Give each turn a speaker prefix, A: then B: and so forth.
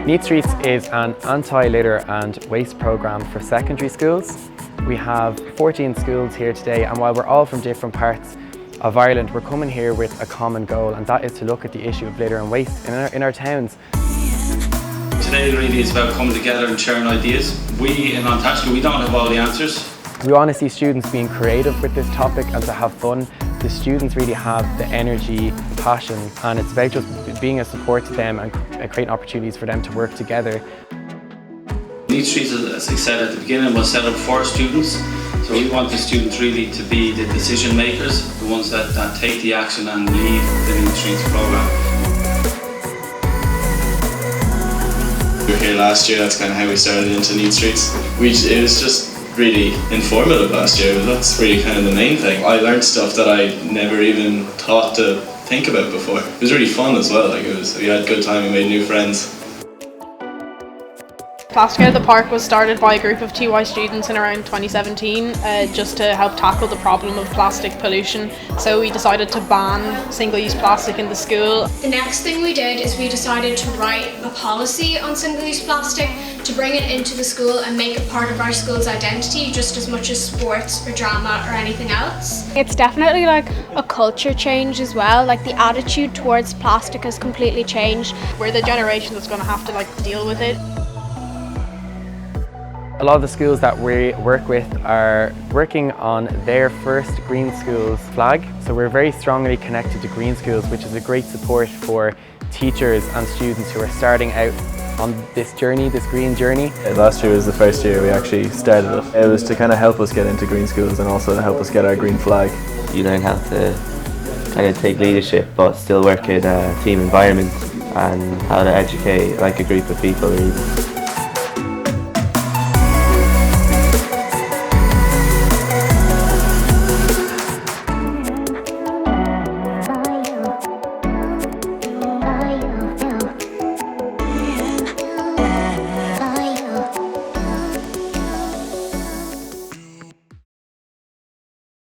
A: Neat Streets is an anti-litter and waste programme for secondary schools. We have 14 schools here today, and while we're all from different parts of Ireland, we're coming here with a common goal, and that is to look at the issue of litter and waste in our towns.
B: Today really is about coming together and sharing ideas. We in Antashka, we don't have all the answers.
A: We want to see students being creative with this topic and to have fun. The students really have the energy, passion, and it's about just being a support to them and creating opportunities for them to work together.
B: Neat Streets, as I said at the beginning, was set up for students. So we want the students really to be the decision makers, the ones that take the action and lead the Neat Streets programme.
C: We were here last year, that's kind of how we started into Neat Streets. It was just really informative last year. That's really kind of the main thing. I learned stuff that I never even thought to think about before. It was really fun as well. We had a good time, we made new friends.
D: Plastic Out of the Park was started by a group of TY students in around 2017 just to help tackle the problem of plastic pollution. So we decided to ban single-use plastic in the school.
E: The next thing we did is we decided to write a policy on single-use plastic to bring it into the school and make it part of our school's identity just as much as sports or drama or anything else.
F: It's definitely like a culture change as well, like the attitude towards plastic has completely changed.
D: We're the generation that's going to have to deal with it.
A: A lot of the schools that we work with are working on their first Green Schools flag. So we're very strongly connected to Green Schools, which is a great support for teachers and students who are starting out on this journey, this green journey.
G: Last year was the first year we actually started it. It was to kind of help us get into Green Schools and also to help us get our green flag.
H: You learn how to kind of take leadership but still work in a team environment and how to educate like a group of people really.